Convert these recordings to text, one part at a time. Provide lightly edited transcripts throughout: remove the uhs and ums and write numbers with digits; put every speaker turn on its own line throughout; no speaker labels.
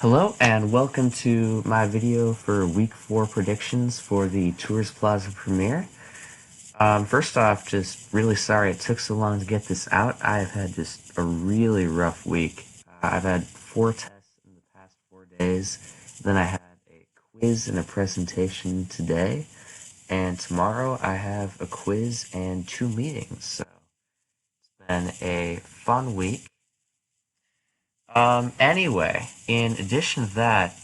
Hello and welcome to my video for week 4 predictions for the Tours Plaza premiere. First off, just really sorry it took so long to get this out. I've had just a really rough week. I've had 4 tests in the past 4 days. Then I had a quiz and a presentation today. And tomorrow I have a quiz and 2 meetings. So it's been a fun week. Anyway, in addition to that,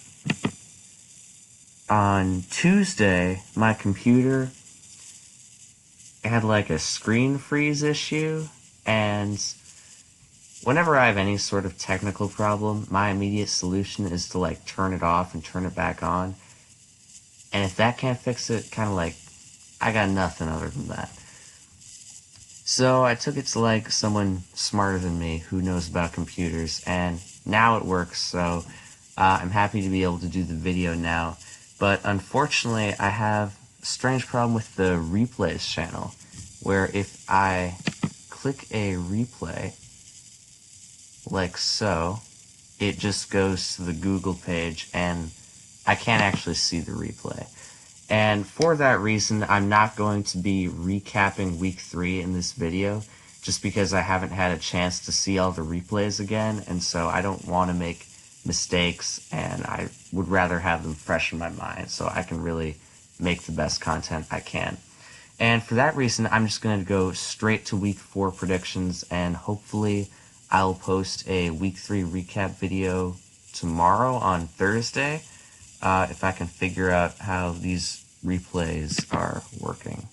on Tuesday, my computer had like a screen freeze issue, and whenever I have any sort of technical problem, my immediate solution is to like turn it off and turn it back on. And if that can't fix it, kind of like, I got nothing other than that. So I took it to like someone smarter than me who knows about computers, and now it works, so I'm happy to be able to do the video now. But unfortunately, I have a strange problem with the replays channel, where if I click a replay, like so, it just goes to the Google page, and I can't actually see the replay. And for that reason, I'm not going to be recapping week 3 in this video, just because I haven't had a chance to see all the replays again, and so I don't want to make mistakes, and I would rather have them fresh in my mind so I can really make the best content I can. And for that reason, I'm just going to go straight to week 4 predictions, and hopefully I'll post a week 3 recap video tomorrow on Thursday, if I can figure out how these replays are working.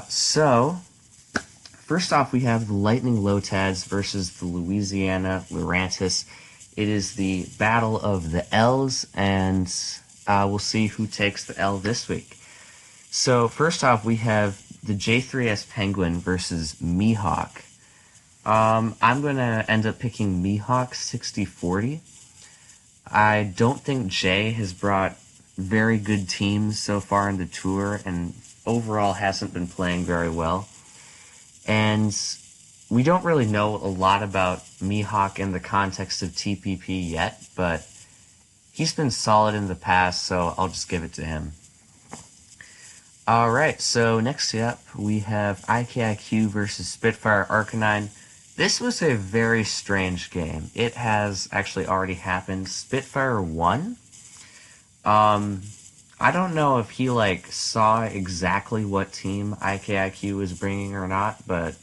So, first off, we have the Lightning Lotads versus the Louisiana Lurantis. It is the battle of the L's, and we'll see who takes the L this week. So, first off, we have the J3S Penguin versus Mihawk. I'm going to end up picking Mihawk 60-40. I don't think Jay has brought very good teams so far in the tour, and overall hasn't been playing very well. And we don't really know a lot about Mihawk in the context of TPP yet, but he's been solid in the past, so I'll just give it to him. Alright, so next up we have IKIQ versus Spitfire Arcanine. This was a very strange game. It has actually already happened. Spitfire won. I don't know if he like saw exactly what team IKIQ was bringing or not, but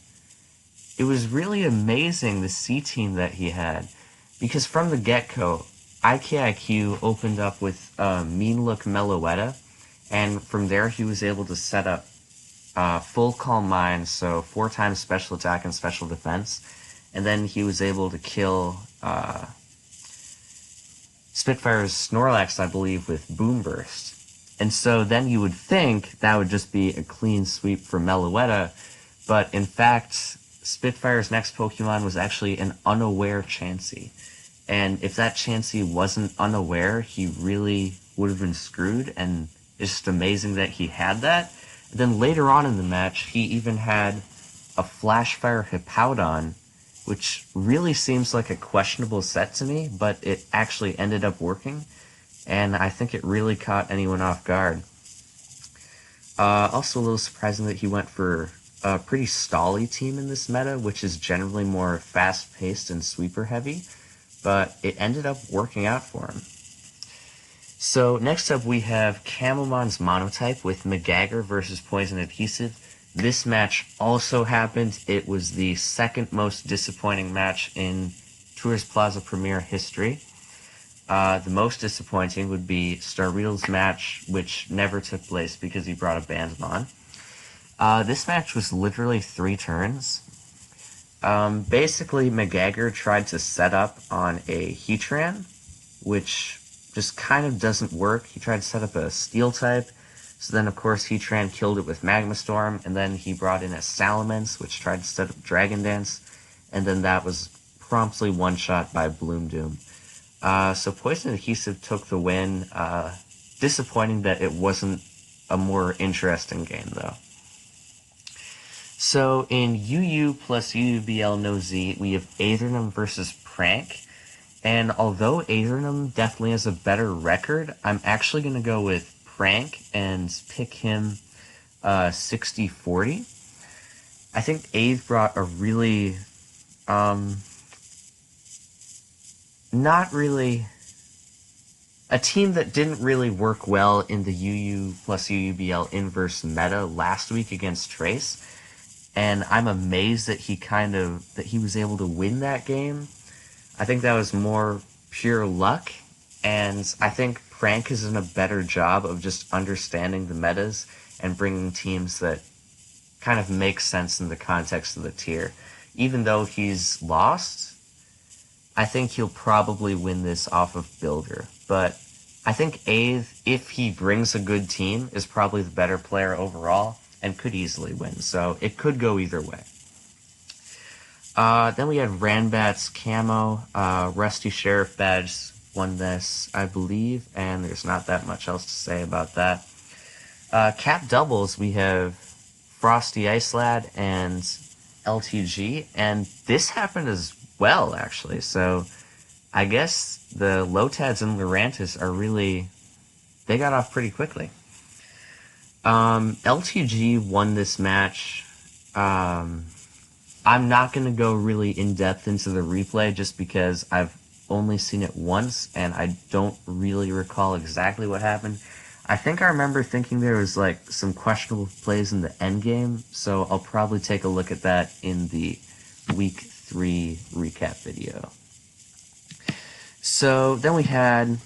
it was really amazing the C team that he had, because from the get-go, IKIQ opened up with Mean Look Meloetta, and from there he was able to set up full Calm Mind, so 4 times special attack and special defense, and then he was able to kill Spitfire's Snorlax, I believe, with Boom Burst. And so then you would think that would just be a clean sweep for Meloetta, but in fact, Spitfire's next Pokemon was actually an unaware Chansey. And if that Chansey wasn't unaware, he really would have been screwed, and it's just amazing that he had that. And then later on in the match, he even had a Flashfire Hippowdon, which really seems like a questionable set to me, but it actually ended up working, and I think it really caught anyone off guard. Also a little surprising that he went for a pretty stally team in this meta, which is generally more fast-paced and sweeper-heavy, but it ended up working out for him. So next up we have Camelmon's Monotype with Magagger versus Poison Adhesive. This match also happened. It was the second most disappointing match in Tours Plaza Premiere history. The most disappointing would be Starweedle's match, which never took place because he brought a Bandmon. This match was literally 3 turns. Basically, Magagger tried to set up on a Heatran, which just kind of doesn't work. He tried to set up a Steel type, so then of course Heatran killed it with Magma Storm, and then he brought in a Salamence, which tried to set up Dragon Dance, and then that was promptly one-shot by Bloom Doom. So Poison Adhesive took the win. Disappointing that it wasn't a more interesting game, though. So in UU plus UUBL No Z, we have Aethernum versus Prank. And although Adrianum definitely has a better record, I'm actually going to go with Prank and pick him 60-40. I think Aid brought a really, not really, a team that didn't really work well in the UU plus UUBL inverse meta last week against Trace. And I'm amazed that he was able to win that game. I think that was more pure luck, and I think Prank is in a better job of just understanding the metas and bringing teams that kind of make sense in the context of the tier. Even though he's lost, I think he'll probably win this off of Builder. But I think Aeth, if he brings a good team, is probably the better player overall and could easily win. So it could go either way. Then we had Ranbat's Camo. Rusty Sheriff Badge won this, I believe, and there's not that much else to say about that. Cap doubles, we have Frosty Ice Lad and LTG, and this happened as well, actually. So I guess the Lotads and Lurantis are really, they got off pretty quickly. LTG won this match. I'm not going to go really in-depth into the replay just because I've only seen it once and I don't really recall exactly what happened. I think I remember thinking there was like some questionable plays in the end game, so I'll probably take a look at that in the Week 3 recap video. So then we had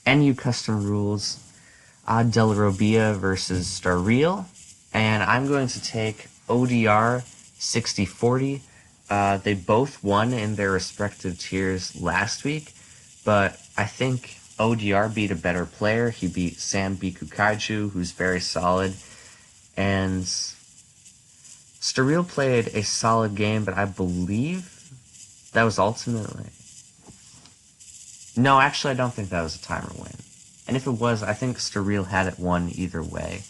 NU Custom Rules, Del Robia versus Starreal, and I'm going to take ODR 60-40. They both won in their respective tiers last week, but I think ODR beat a better player. He beat Sam Biku Kaiju, who's very solid, and Starreal played a solid game, but I believe that was ultimately... No, actually, I don't think that was a timer win. And if it was, I think Starreal had it won either way.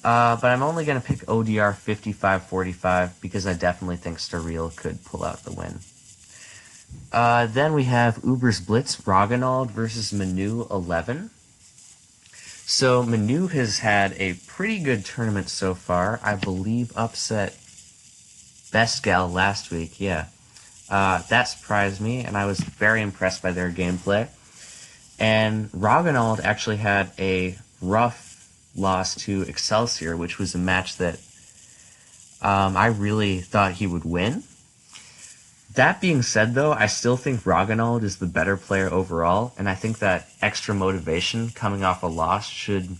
But I'm only going to pick ODR 55-45 because I definitely think Starreal could pull out the win. Then we have Uber's Blitz, Roggenwald versus Manu 11. So Manu has had a pretty good tournament so far. I believe upset Best Gal last week, yeah. That surprised me, and I was very impressed by their gameplay. And Roggenwald actually had a rough loss to Excelsior, which was a match that I really thought he would win. That being said, though, I still think Roggenwald is the better player overall, and I think that extra motivation coming off a loss should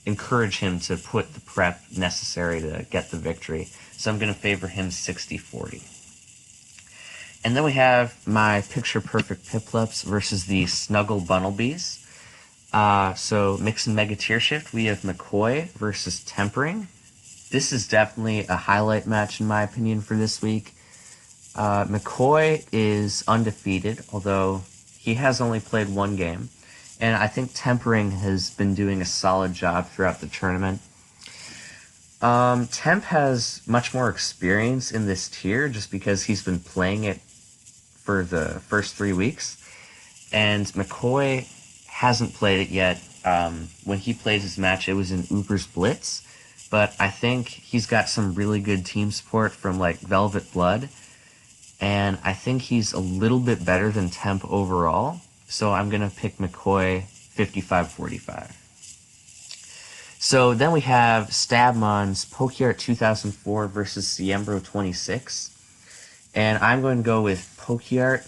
encourage him to put the prep necessary to get the victory. So I'm going to favor him 60-40. And then we have my picture-perfect Piplups versus the Snuggle Bunnelbees. So Mix and Mega Tier Shift, we have McCoy versus Tempering. This is definitely a highlight match in my opinion for this week. McCoy is undefeated, although he has only played one game. And I think Tempering has been doing a solid job throughout the tournament. Temp has much more experience in this tier just because he's been playing it for the first 3 weeks. And McCoy hasn't played it yet. When he played his match, it was in Uber's Blitz. But I think he's got some really good team support from like Velvet Blood. And I think he's a little bit better than Temp overall. So I'm going to pick McCoy 55-45. So then we have Stabmon's Pokeart 2004 versus Siembro 26. And I'm going to go with Pokeart,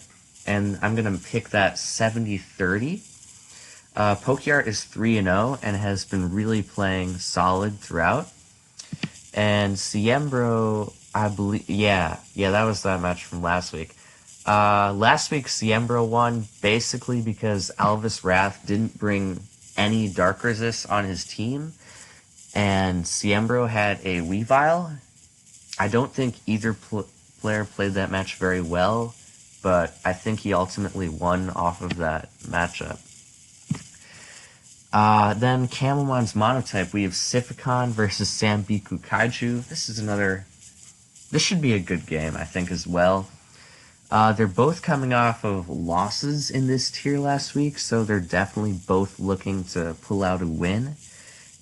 and I'm going to pick that 70-30. Pokeart is 3-0 and has been really playing solid throughout. And Siembro, I believe, yeah, that was that match from last week. Last week, Siembro won basically because Alvis Wrath didn't bring any Dark Resist on his team, and Siembro had a Weavile. I don't think either player played that match very well, but I think he ultimately won off of that matchup. Then Camelmon's Monotype, we have Siphicon versus Sambiku Kaiju. This should be a good game, I think, as well. They're both coming off of losses in this tier last week, so they're definitely both looking to pull out a win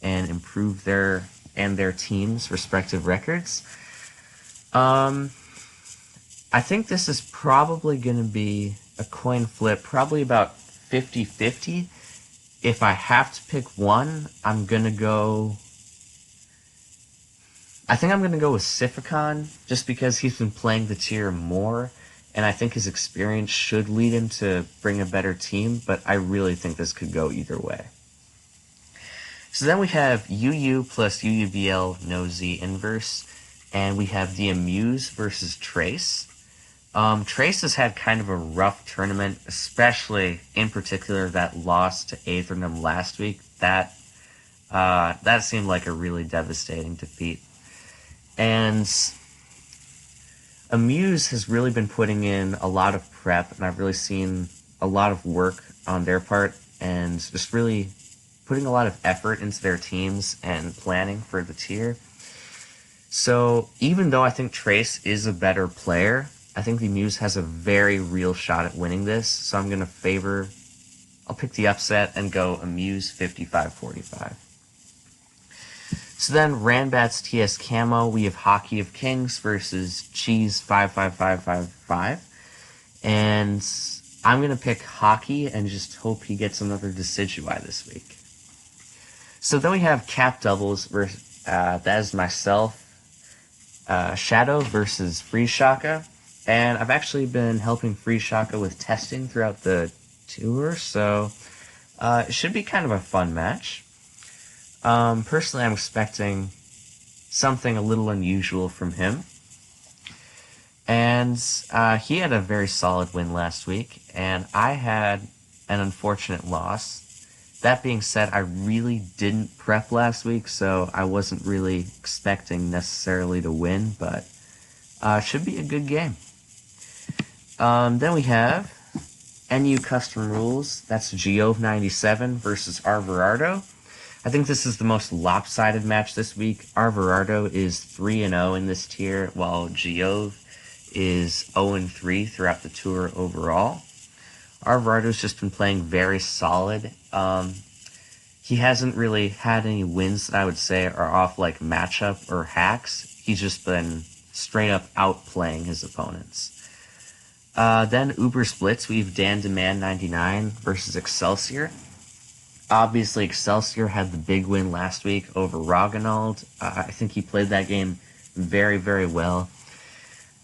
and improve their team's respective records. I think this is probably going to be a coin flip, probably about 50-50. If I have to pick one, I think I'm going to go with Siphicon, just because he's been playing the tier more, and I think his experience should lead him to bring a better team, but I really think this could go either way. So then we have UU plus UUBL no Z inverse, and we have the Amuse versus Trace. Trace has had kind of a rough tournament, especially in particular that loss to Aethernum last week. That seemed like a really devastating defeat. And Amuse has really been putting in a lot of prep, and I've really seen a lot of work on their part, and just really putting a lot of effort into their teams and planning for the tier. So even though I think Trace is a better player, I think the Amuse has a very real shot at winning this. So I'm going to I'll pick the upset and go Amuse 55-45. So then Ranbat's TS Camo, we have Hockey of Kings versus Cheese 55555. And I'm going to pick Hockey and just hope he gets another Decidueye this week. So then we have Cap Doubles versus, that is myself, Shadow versus Free Shaka. And I've actually been helping Free Shaka with testing throughout the tour, so it should be kind of a fun match. Personally, I'm expecting something a little unusual from him. And he had a very solid win last week, and I had an unfortunate loss. That being said, I really didn't prep last week, so I wasn't really expecting necessarily to win, but it should be a good game. Then we have NU Custom Rules. That's Geove97 versus Arverardo. I think this is the most lopsided match this week. Arverardo is 3-0 in this tier, while Geove is 0-3 throughout the tour overall. Arverardo's just been playing very solid. He hasn't really had any wins that I would say are off like matchup or hacks. He's just been straight up outplaying his opponents. Then Uber Splits, we have Dan Demand 99 versus Excelsior. Obviously, Excelsior had the big win last week over Roggenwald. I think he played that game very, very well.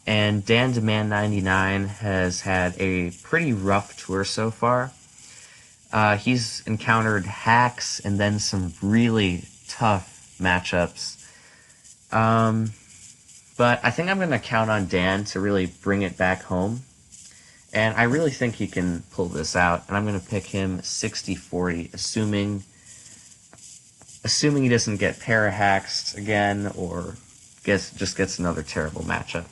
And Dan Demand 99 has had a pretty rough tour so far. He's encountered hacks and then some really tough matchups. But I think I'm going to count on Dan to really bring it back home. And I really think he can pull this out. And I'm going to pick him 60-40, assuming he doesn't get para-haxed again or just gets another terrible matchup.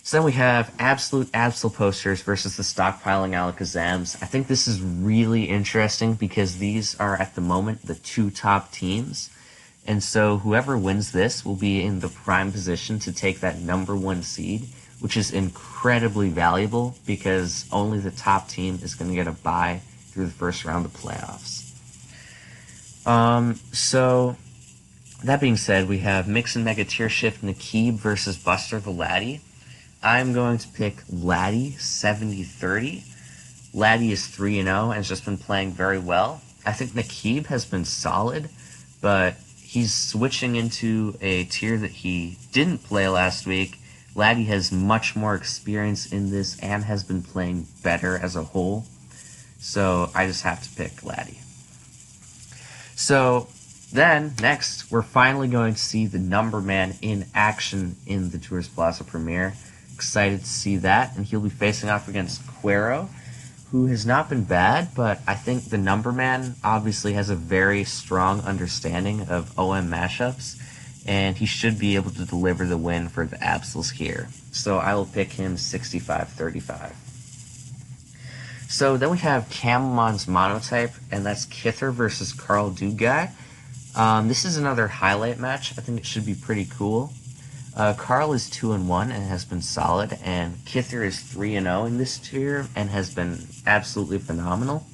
So then we have Absolute Absol Posters versus the Stockpiling Alakazams. I think this is really interesting because these are at the moment the two top teams. And so whoever wins this will be in the prime position to take that number one seed, which is incredibly valuable because only the top team is going to get a bye through the first round of playoffs. So that being said, we have Mix and Mega Tier Shift Nakib versus Buster the Laddie. I'm going to pick Laddie 70-30. Laddie is 3-0 and has just been playing very well. I think Nakib has been solid, but he's switching into a tier that he didn't play last week. Laddie has much more experience in this and has been playing better as a whole. So I just have to pick Laddie. So then, next, we're finally going to see the Number Man in action in the Tours Plaza premiere. Excited to see that, and he'll be facing off against Quero, who has not been bad, but I think the Number Man obviously has a very strong understanding of OM mashups, and he should be able to deliver the win for the Absols here. So I will pick him 65-35. So then we have Camelmon's Monotype, and that's Kither versus Carl Dugai. This is another highlight match. I think it should be pretty cool. Carl is 2-1 and has been solid, and Kither is 3-0 in this tier and has been absolutely phenomenal.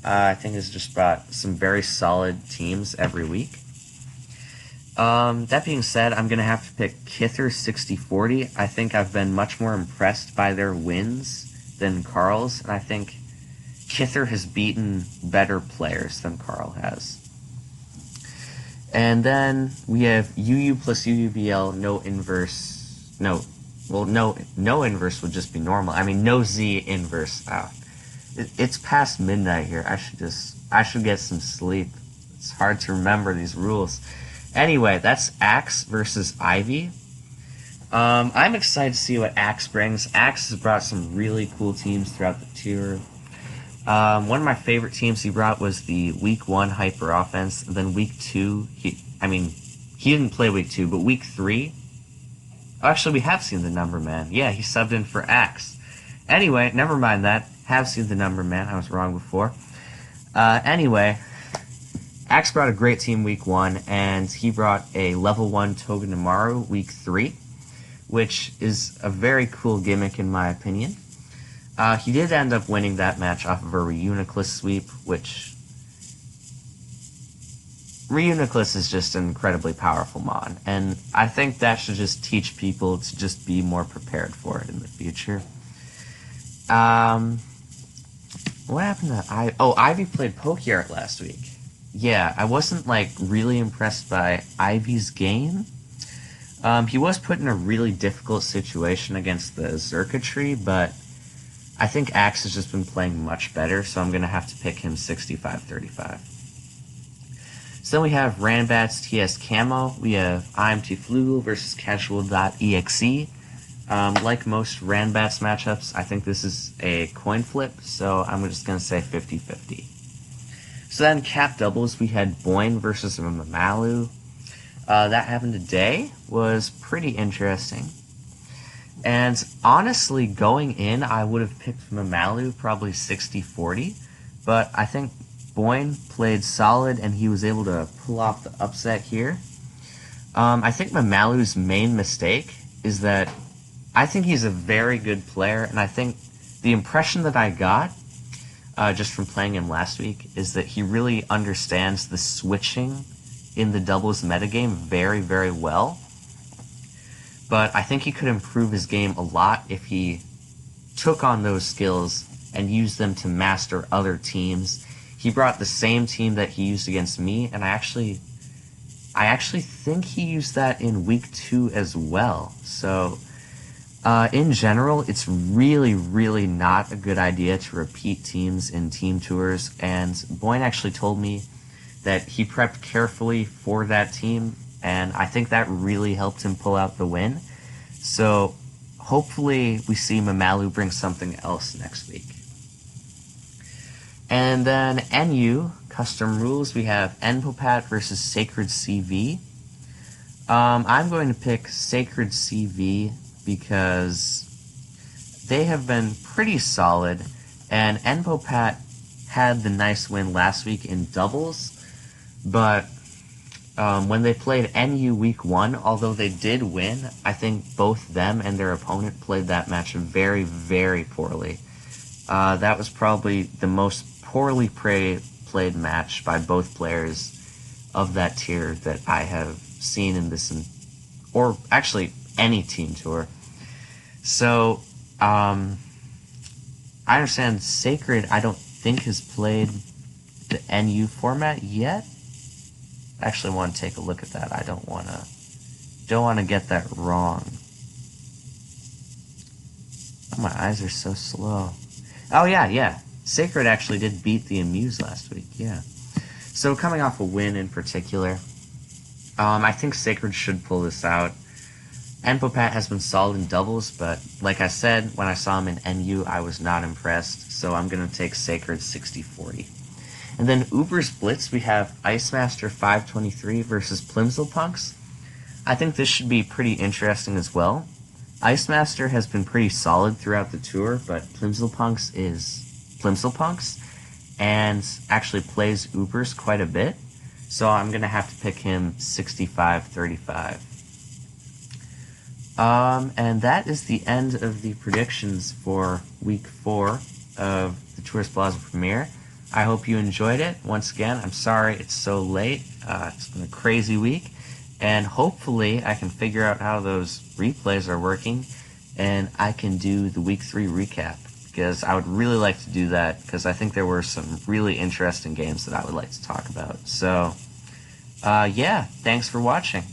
I think has just brought some very solid teams every week. That being said, I'm going to have to pick Kither 60-40. I think I've been much more impressed by their wins than Carl's, and I think Kither has beaten better players than Carl has. And then we have UU plus UUBL, no inverse, no inverse would just be normal. I mean, no Z inverse. It's past midnight here. I should get some sleep. It's hard to remember these rules. Anyway, that's Axe versus Ivy. I'm excited to see what Axe brings. Axe has brought some really cool teams throughout the tier. One of my favorite teams he brought was the Week 1 Hyper Offense. And then Week 2, he didn't play Week 2, but Week 3... Oh, actually, we have seen the Number Man. Yeah, he subbed in for Axe. Anyway, never mind that. Have seen the Number Man. I was wrong before. Anyway, Axe brought a great team Week 1, and he brought a Level 1 Togedemaru Week 3, which is a very cool gimmick in my opinion. He did end up winning that match off of a Reuniclus sweep, which... Reuniclus is just an incredibly powerful mon, and I think that should just teach people to just be more prepared for it in the future. What happened to Ivy? Oh, Ivy played Pokeart last week. Yeah, I wasn't, really impressed by Ivy's game. He was put in a really difficult situation against the Xurkitree, but I think Axe has just been playing much better, so I'm going to have to pick him 65-35. So then we have Ranbat's TS Camo. We have IMT Flugel versus Casual.exe. Like most Ranbats matchups, I think this is a coin flip, so I'm just going to say 50-50. So then cap doubles, we had Boyne versus Mamalu. That happened today, was pretty interesting. And honestly, going in, I would have picked Mamalu probably 60-40, but I think Boyne played solid and he was able to pull off the upset here. I think Mamalu's main mistake is that I think he's a very good player, and I think the impression that I got just from playing him last week is that he really understands the switching in the doubles metagame very, very well. But I think he could improve his game a lot if he took on those skills and used them to master other teams. He brought the same team that he used against me, and I actually think he used that in Week 2 as well. So, in general, it's really, really not a good idea to repeat teams in team tours, and Boyne actually told me that he prepped carefully for that team, and I think that really helped him pull out the win. So, hopefully we see Mamalu bring something else next week. And then NU, custom rules, we have Enpopat versus Sacred CV. I'm going to pick Sacred CV because they have been pretty solid, and Enpopat had the nice win last week in doubles, but when they played NU Week 1, although they did win, I think both them and their opponent played that match very, very poorly. That was probably the most poorly played match by both players of that tier that I have seen in this, or actually any team tour. So, I understand Sacred, I don't think has played the NU format yet. I actually want to take a look at that. I don't want to get that wrong. Oh, my eyes are so slow. Oh, yeah. Sacred actually did beat the Amuse last week, yeah. So, coming off a win in particular, I think Sacred should pull this out. Enpopat has been solid in doubles, but like I said, when I saw him in NU, I was not impressed, so I'm going to take Sacred 60-40. And then Uber's Blitz, we have Ice Master 523 versus Plimsollpunks. I think this should be pretty interesting as well. Ice Master has been pretty solid throughout the tour, but Plimsollpunks is Plimsollpunks and actually plays Ubers quite a bit, so I'm going to have to pick him 65-35. And that is the end of the predictions for week 4 of the Tourist Plaza premiere. I hope you enjoyed it. Once again, I'm sorry it's so late. It's been a crazy week. And hopefully I can figure out how those replays are working and I can do the week 3 recap. Because I would really like to do that because I think there were some really interesting games that I would like to talk about. So, yeah, thanks for watching.